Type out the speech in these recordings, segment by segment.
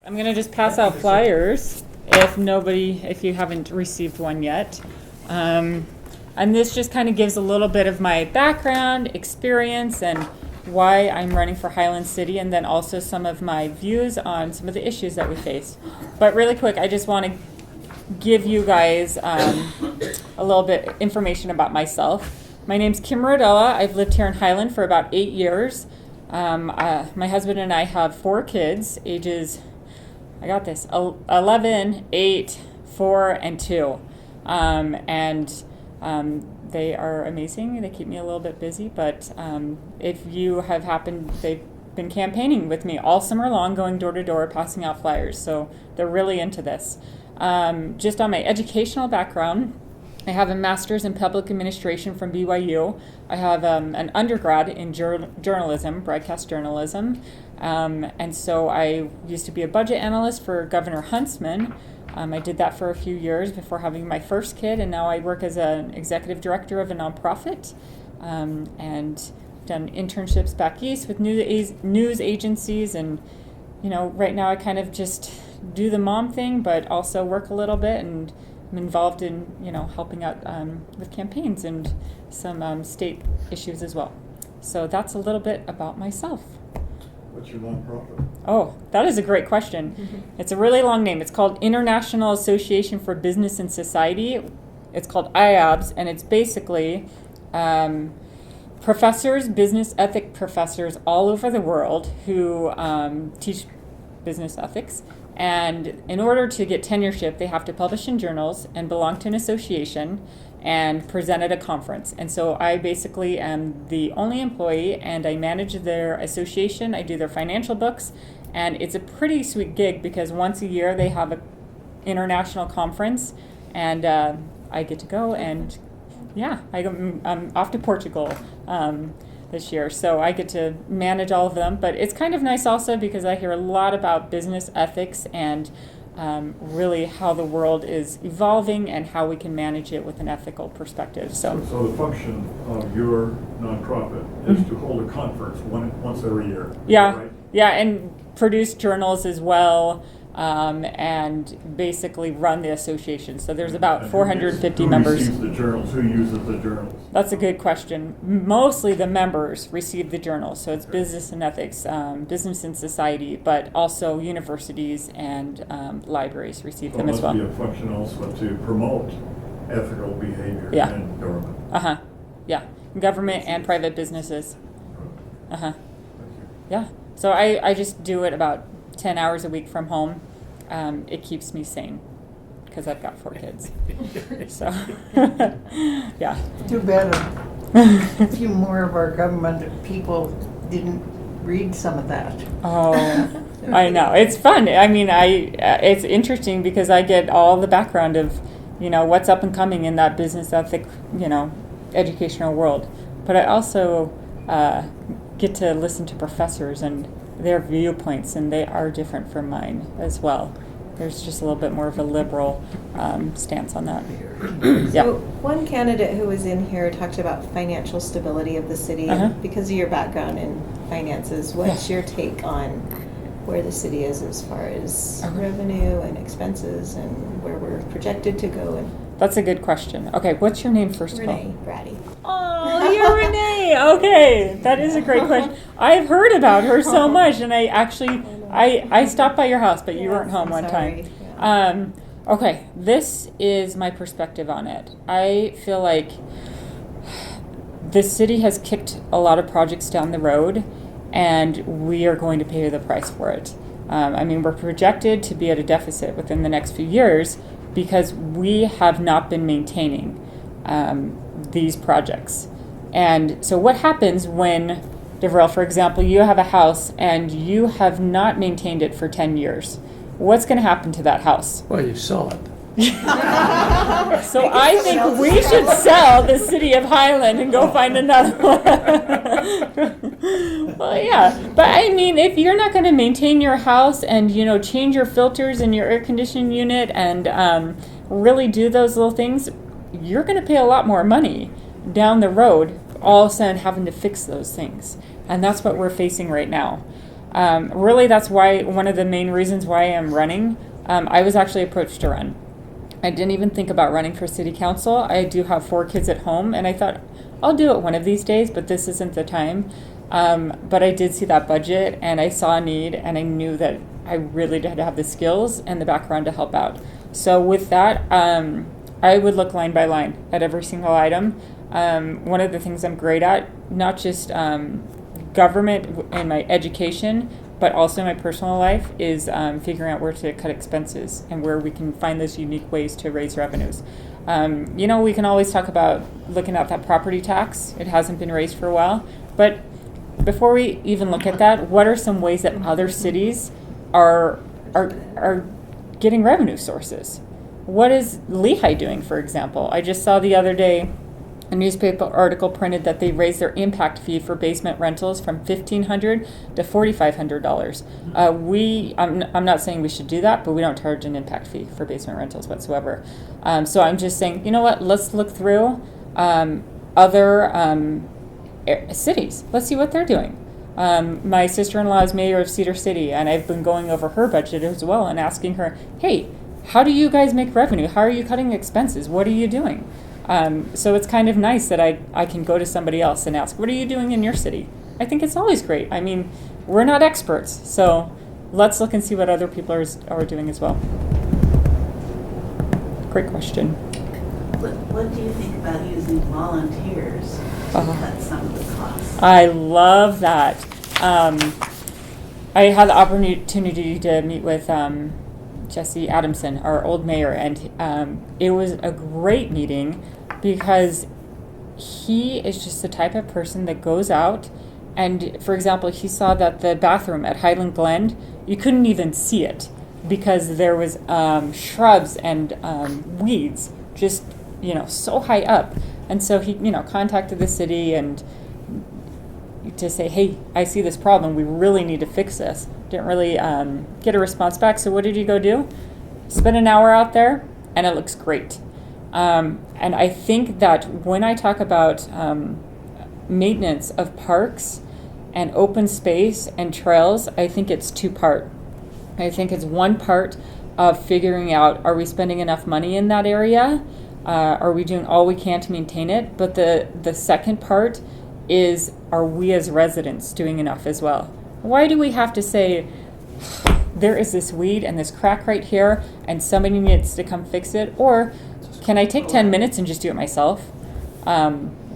I'm going to just pass out flyers if you haven't received one yet. And this just kind of gives a little bit of my background, experience, and why I'm running for Highland City, and then also some of my views on some of the issues that we face. But really quick, I just want to give you guys a little bit information about myself. My name's Kim Rodela. I've lived here in Highland for about 8 years. My husband and I have 4 kids, ages, 11, 8, 4, and 2. They are amazing. They keep me a little bit busy, but if you have happened, they've been campaigning with me all summer long, going door to door, passing out flyers. So they're really into this. Just on my educational background, I have a master's in public administration from BYU. I have an undergrad in journalism, broadcast journalism. And so I used to be a budget analyst for Governor Huntsman. I did that for a few years before having my first kid, and now I work as an executive director of a nonprofit, and done internships back east with news agencies. And right now I kind of just do the mom thing, but also work a little bit, and I'm involved in helping out with campaigns and some state issues as well. So that's a little bit about myself. What's your nonprofit? Oh, that is a great question. Mm-hmm. It's a really long name. It's called International Association for Business and Society. It's called IABS, and it's basically professors, business ethic professors all over the world who teach business ethics. And in order to get tenureship, they have to publish in journals and belong to an association and present at a conference. And so I basically am the only employee, and I manage their association. I do their financial books, and it's a pretty sweet gig because once a year they have an international conference, and I get to go, and I'm off to Portugal this year, so I get to manage all of them. But it's kind of nice also because I hear a lot about business ethics and really how the world is evolving and how we can manage it with an ethical perspective. So the function of your nonprofit is to hold a conference once every year. Yeah, right? Yeah, and produce journals as well, and basically run the association. So there's about 450 members. Who receives the journals? Who uses the journals? That's a good question. Mostly the members receive the journals. So it's business and ethics, business and society, but also universities and libraries receive them as well. It must be a function also to promote ethical behavior in government. Yeah, government and private businesses. Yeah. So I just do it about 10 hours a week from home. It keeps me sane because I've got 4 kids. So, yeah. Too bad a few more of our government people didn't read some of that. Oh, I know. It's fun. I mean, it's interesting because I get all the background of, what's up and coming in that business ethic, educational world. But I also get to listen to professors and their viewpoints, and they are different from mine as well. There's just a little bit more of a liberal stance on that. So one candidate who was in here talked about financial stability of the city. Because of your background in finances, what's your take on where the city is as far as revenue and expenses and where we're projected to go? That's a good question. Okay, what's your name first of all? Renee Brady. Oh, you're Renee. Okay, that is a great question. I've heard about her so much, and I stopped by your house, but you weren't home one time. Yeah. Okay, this is my perspective on it. I feel like the city has kicked a lot of projects down the road, and we are going to pay the price for it. We're projected to be at a deficit within the next few years because we have not been maintaining these projects. And so what happens when, DeVrell, for example, you have a house and you have not maintained it for 10 years? What's going to happen to that house? Well, you sell it. So I think we should sell the city of Highland and go find another one. Well, yeah. But if you're not going to maintain your house and, change your filters in your air conditioning unit and really do those little things, you're going to pay a lot more money down the road, all of a sudden having to fix those things. And that's what we're facing right now. Really, that's why one of the main reasons why I'm running. I was actually approached to run. I didn't even think about running for city council. I do have 4 kids at home, and I thought I'll do it one of these days, but this isn't the time. But I did see that budget, and I saw a need, and I knew that I really did have the skills and the background to help out. So with that, I would look line by line at every single item. One of the things I'm great at, not just government and my education, but also my personal life, is figuring out where to cut expenses and where we can find those unique ways to raise revenues. We can always talk about looking at that property tax. It hasn't been raised for a while. But before we even look at that, what are some ways that other cities are getting revenue sources? What is Lehigh doing, for example? I just saw the other day a newspaper article printed that they raised their impact fee for basement rentals from $1,500 to $4,500. I'm not saying we should do that, but we don't charge an impact fee for basement rentals whatsoever. So I'm just saying, you know what? Let's look through other cities. Let's see what they're doing. My sister-in-law is mayor of Cedar City, and I've been going over her budget as well and asking her, hey, how do you guys make revenue? How are you cutting expenses? What are you doing? So it's kind of nice that I can go to somebody else and ask, what are you doing in your city? I think it's always great. I mean, we're not experts, so let's look and see what other people are doing as well. Great question. What do you think about using volunteers to cut some of the costs? I love that. I had the opportunity to meet with Jesse Adamson, our old mayor, and it was a great meeting because he is just the type of person that goes out and, for example, he saw that the bathroom at Highland Glen, you couldn't even see it because there was shrubs and weeds just, so high up. And so he, contacted the city and to say, hey, I see this problem. We really need to fix this. Didn't really get a response back. So what did you go do? Spend an hour out there, and it looks great. And I think that when I talk about maintenance of parks and open space and trails, I think it's 2-part. I think it's one part of figuring out, are we spending enough money in that area? Are we doing all we can to maintain it? But the second part is, are we as residents doing enough as well? Why do we have to say, there is this weed and this crack right here and somebody needs to come fix it? Or can I take 10 minutes and just do it myself?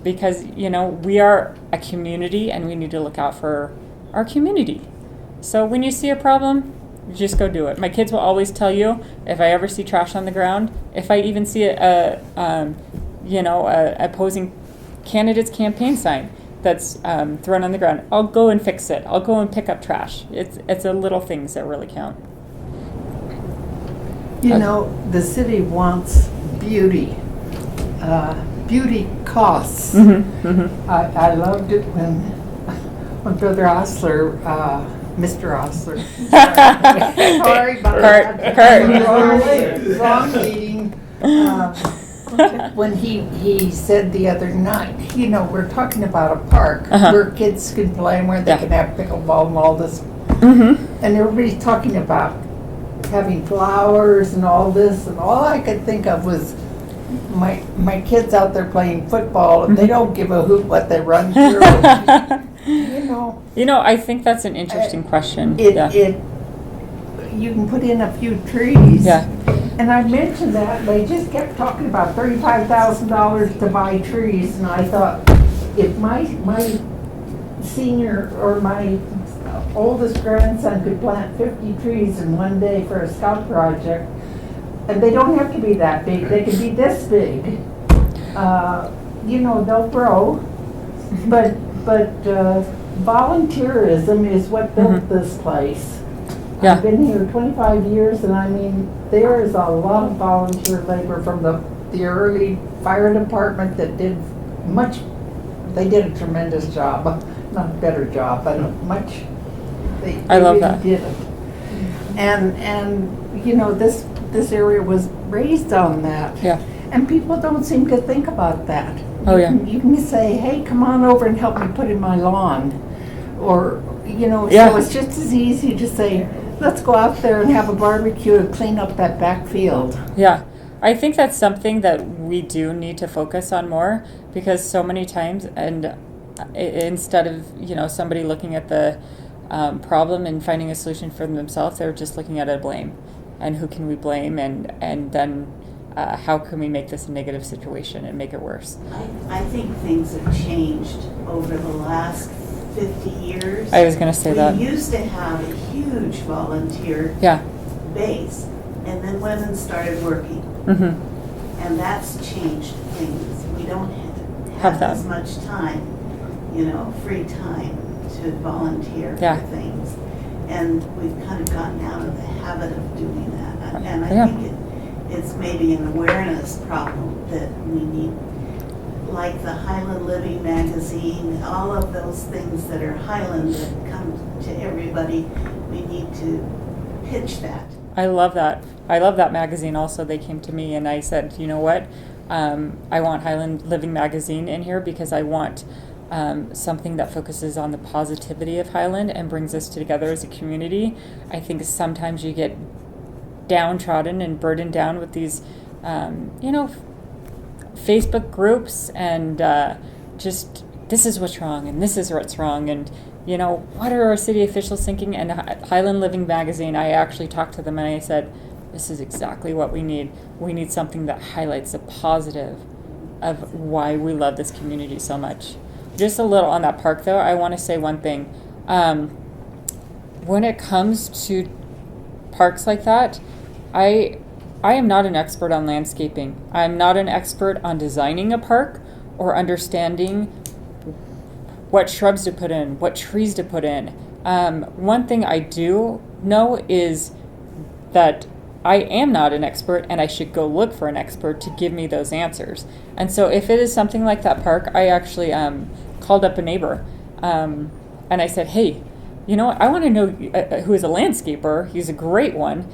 Because, we are a community and we need to look out for our community. So when you see a problem, just go do it. My kids will always tell you, if I ever see trash on the ground, if I even see a opposing candidate's campaign sign that's thrown on the ground, I'll go and fix it. I'll go and pick up trash. It's the little things that really count. The city wants beauty. Beauty costs. Mm-hmm, mm-hmm. I loved it when Brother Osler, Mr. Osler, sorry about that. Wrong meeting. When he said the other night, we're talking about a park where kids can play and where they can have pickleball and all this. Mm-hmm. And everybody's talking about having flowers and all this, and all I could think of was my kids out there playing football, and they don't give a hoot what they run through. I think that's an interesting question. You can put in a few trees. Yeah. And I mentioned that, and they just kept talking about $35,000 to buy trees, and I thought, if my senior or my oldest grandson could plant 50 trees in one day for a scout project, and they don't have to be that big, they can be this big. They'll grow, but volunteerism is what built this place. Yeah. I've been here 25 years, and there is a lot of volunteer labor from the early fire department that did a tremendous job. Not a better job, but much. I love that. Did it. And this area was raised on that. Yeah. And people don't seem to think about that. Oh, yeah. You can say, hey, come on over and help me put in my lawn. Or you know, Yeah. so it's just as easy to say, let's go out there and have a barbecue and clean up that back field. Yeah, I think that's something that we do need to focus on more, because so many times, and instead of, you know, somebody looking at the problem and finding a solution for themselves, they're just looking at a blame, and who can we blame, and then how can we make this a negative situation and make it worse. I think things have changed over the last 50 years. I was going to say that. We used to have a huge volunteer Yeah. base, and then women started working, Mm-hmm. and that's changed things. We don't Have have that. as much time, you know, free time to volunteer Yeah. for things. And we've kind of gotten out of the habit of doing that. And I Yeah. think it's maybe an awareness problem that we need, like the Highland Living magazine, all of those things that are Highland that come to everybody. We need to pitch that. I love that. I love that magazine also. They came to me and I said, you know what? I want Highland Living magazine in here because I want something that focuses on the positivity of Highland and brings us together as a community. I think sometimes you get downtrodden and burdened down with these, you know, Facebook groups and just this is what's wrong and this is what's wrong and, you know, what are our city officials thinking? And Highland Living magazine, I actually talked to them and I said, this is exactly what we need. We need something that highlights the positive of why we love this community so much. Just a little on that park though, I want to say one thing. When it comes to parks like that, I am not an expert on landscaping. I'm not an expert on designing a park or understanding what shrubs to put in, what trees to put in. One thing I do know is that I am not an expert and I should go look for an expert to give me those answers. And so if it is something like that park, I actually called up a neighbor and I said, hey, you know, I want to know who is a landscaper. He's a great one.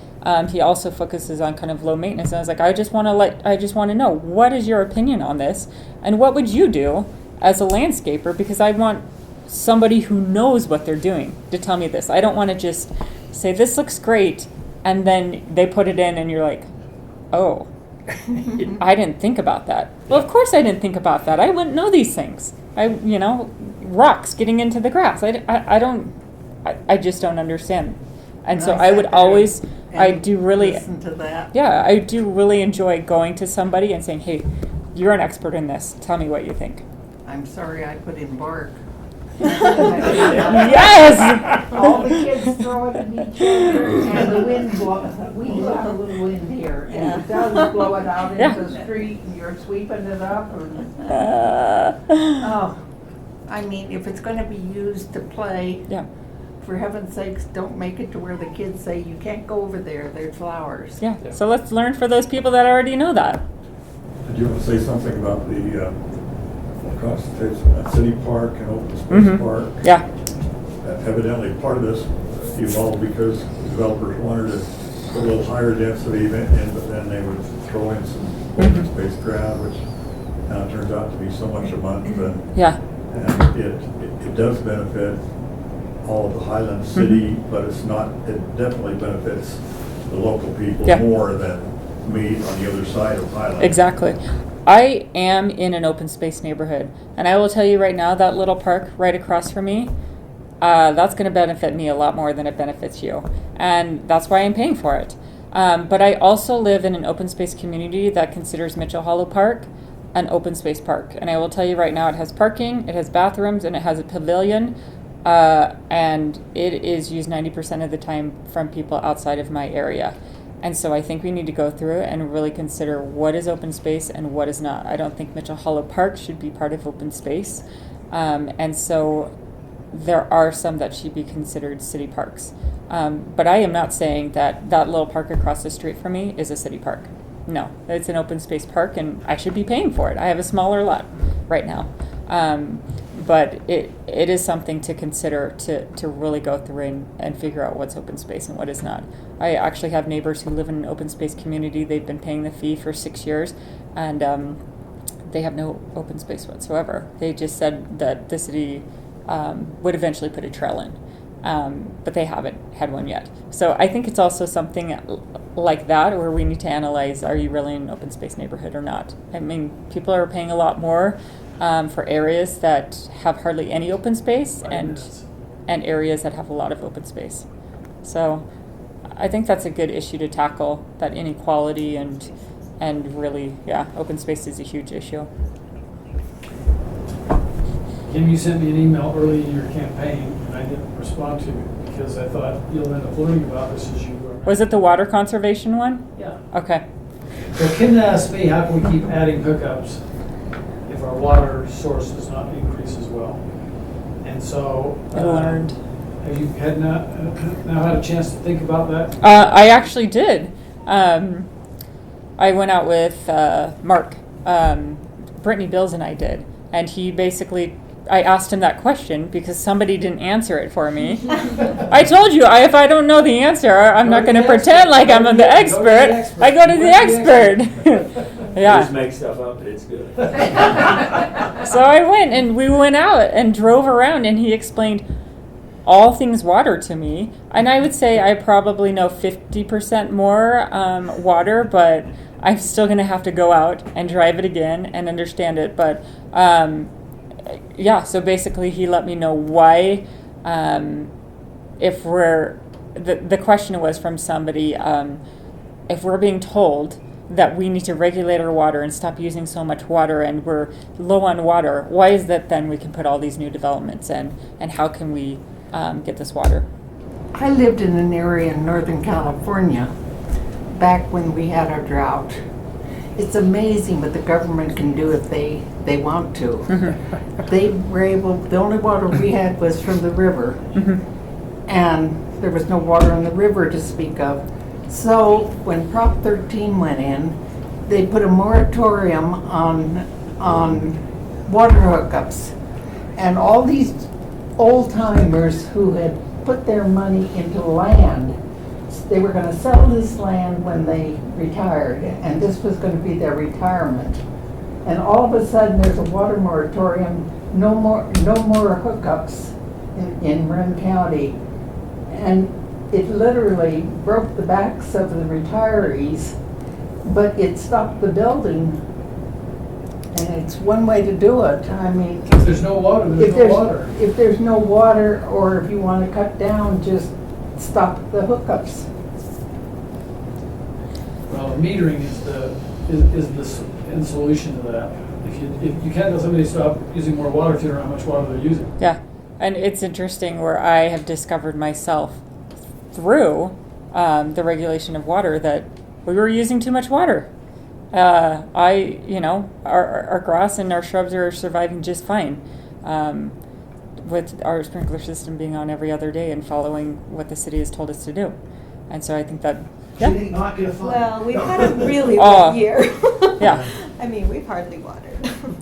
He also focuses on kind of low maintenance. And I was like, I just want to know, what is your opinion on this? And what would you do as a landscaper? Because I want somebody who knows what they're doing to tell me this. I don't want to just say, this looks great. And then they put it in and you're like, oh, I didn't think about that. Well, of course I didn't think about that. I wouldn't know these things. You know, rocks getting into the grass. I just don't understand. And so I would always, I do really, listen to that. yeah, I do really enjoy going to somebody and saying, hey, you're an expert in this. Tell me what you think. I'm sorry I put in bark. Yes! All the kids throw it at each other and the wind blows. We have a little wind here and it does blow it out Yeah. into the street and you're sweeping it up. And, oh, I mean, if it's gonna be used to play, Yeah, for heaven's sakes, don't make it to where the kids say, you can't go over there, there's flowers. yeah. So let's learn for those people that already know that. Did you want to say something about the across the city park and open space Mhm. park? Yeah, Evidently, part of this evolved because developers wanted to put a little higher density in, but then they would throw in some open space ground, which now turns out to be so much a month. yeah, And it does benefit all of the Highland City, but it's not, it definitely benefits the local people Yeah. more than me on the other side of Highland. exactly. I am in an open space neighborhood, and I will tell you right now, that little park right across from me, that's going to benefit me a lot more than it benefits you, and that's why I'm paying for it. But I also live in an open space community that considers Mitchell Hollow Park an open space park, and I will tell you right now, it has parking, it has bathrooms, and it has a pavilion, and it is used 90% of the time from people outside of my area. And so I think we need to go through it and really consider what is open space and what is not. I don't think Mitchell Hollow Park should be part of open space. And so there are some that should be considered city parks. But I am not saying that that little park across the street from me is a city park. No, it's an open space park and I should be paying for it. I have a smaller lot right now. But it is something to consider to really go through and figure out what's open space and what is not. I actually have neighbors who live in an open space community. They've been paying the fee for 6 years, and they have no open space whatsoever. They just said that the city would eventually put a trail in. but they haven't had one yet. So I think it's also something like that where we need to analyze, are you really in an open space neighborhood or not? I mean, people are paying a lot more for areas that have hardly any open space and areas that have a lot of open space. So I think that's a good issue to tackle, that inequality, and really, yeah, open space is a huge issue. Kim, you sent me an email early in your campaign, and I didn't respond to it because I thought you'll end up learning about this as you go around. Was it the water conservation one? Yeah. Okay. So Kim asked me, how can we keep adding hookups if our water source does not increase as well? And so, I learned. have you had now had a chance to think about that? I actually did. I went out with Mark, Brittany Bills and I did, and he basically, I asked him that question because somebody didn't answer it for me. I told you, if I don't know the answer, I'm not going to pretend like I'm the expert. I go to the expert. Yeah. Just make stuff up, but it's good. So I went, and we went out and drove around, and he explained all things water to me. And I would say I probably know 50% more water, but I'm still going to have to go out and drive it again and understand it. But yeah, so basically he let me know why, if we're, the question was from somebody, if we're being told that we need to regulate our water and stop using so much water and we're low on water, why is that then we can put all these new developments in, and how can we get this water? I lived in an area in Northern California back when we had our drought. It's amazing what the government can do if they want to. They were able, the only water we had was from the river, and there was no water in the river to speak of. So when Prop 13 went in, they put a moratorium on water hookups. And all these old timers who had put their money into land, they were going to sell this land when they retired, and this was going to be their retirement. And all of a sudden there's a water moratorium, no more hookups in Marin County. And it literally broke the backs of the retirees, but it stopped the building. And it's one way to do it. I mean, If there's no water, there's no water. If there's no water, or if you want to cut down, just stop the hookups. Well, metering is the solution to that. If you can't tell somebody to stop using more water if you don't know how much water they're using. Yeah, and it's interesting where I have discovered myself through the regulation of water that we were using too much water. Our grass and our shrubs are surviving just fine, with our sprinkler system being on every other day and following what the city has told us to do. And so I think that, yeah. Well, we've had a really wet year. Yeah. I mean, we've hardly watered.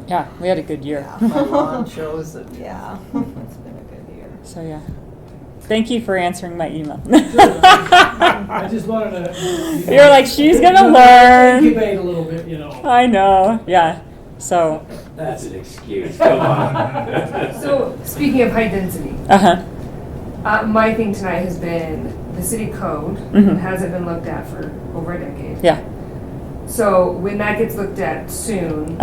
Yeah, we had a good year. Yeah. My lawn shows it. Yeah, it's been a good year. So yeah. Thank you for answering my email. I just wanted to. You're like, she's gonna learn. Incubate a little bit, I know, yeah. So. That's an excuse, come on. So, speaking of high density, my thing tonight has been the city code hasn't been looked at for over a decade. Yeah. So, when that gets looked at soon,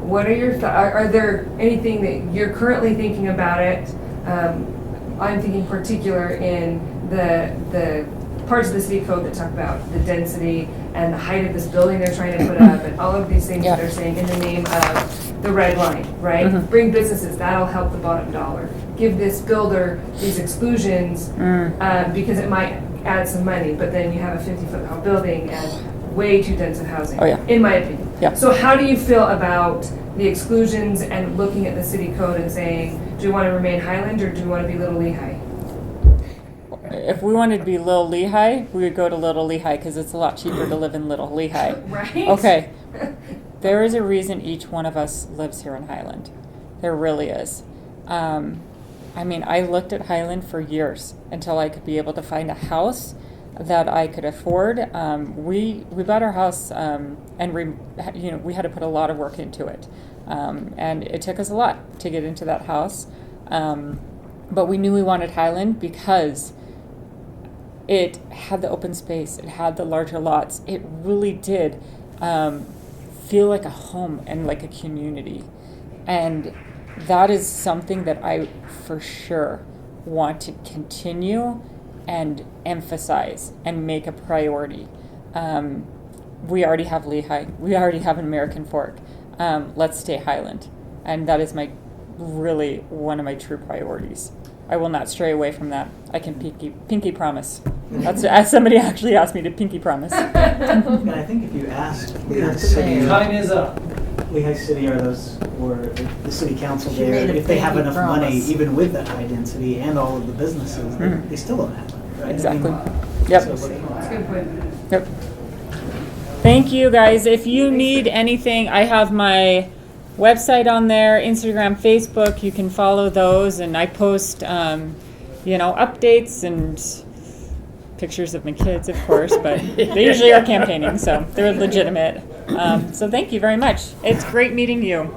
what are your thoughts? Are there anything that you're currently thinking about it? I'm thinking particular in the parts of the city code that talk about the density and the height of this building they're trying to put up and all of these things that they're saying in the name of the red line, right? Bring businesses, that'll help the bottom dollar. Give this builder these exclusions because it might add some money, but then you have a 50-foot tall building and way too dense of housing, in my opinion. Yeah. So how do you feel about the exclusions and looking at the city code and saying, do you want to remain Highland or do you want to be Little Lehigh? If we wanted to be Little Lehigh, we would go to Little Lehigh because it's a lot cheaper to live in Little Lehigh. Right? Okay. There is a reason each one of us lives here in Highland. There really is. I mean, I looked at Highland for years until I could be able to find a house that I could afford. We bought our house and we had to put a lot of work into it. And it took us a lot to get into that house. But we knew we wanted Highland because it had the open space, it had the larger lots. It really did feel like a home and like a community. And that is something that I for sure want to continue and emphasize and make a priority. We already have Lehigh. We already have an American Fork. Let's stay Highland. And that is really one of my true priorities. I will not stray away from that. I can pinky promise. That's as somebody actually asked me to pinky promise. And I think if you ask Lehigh City, Time is up. Lehigh City or the city council She there, made a if they have pinky enough money, promise. even with that high density and all of the businesses, they still don't have money, right? Exactly. I mean, Yep. so what do you want? That's a good point. Yep. Thank you, guys. If you need anything, I have my website on there, Instagram, Facebook. You can follow those, and I post, updates and pictures of my kids, of course, but they usually are campaigning, so they're legitimate. So thank you very much. It's great meeting you.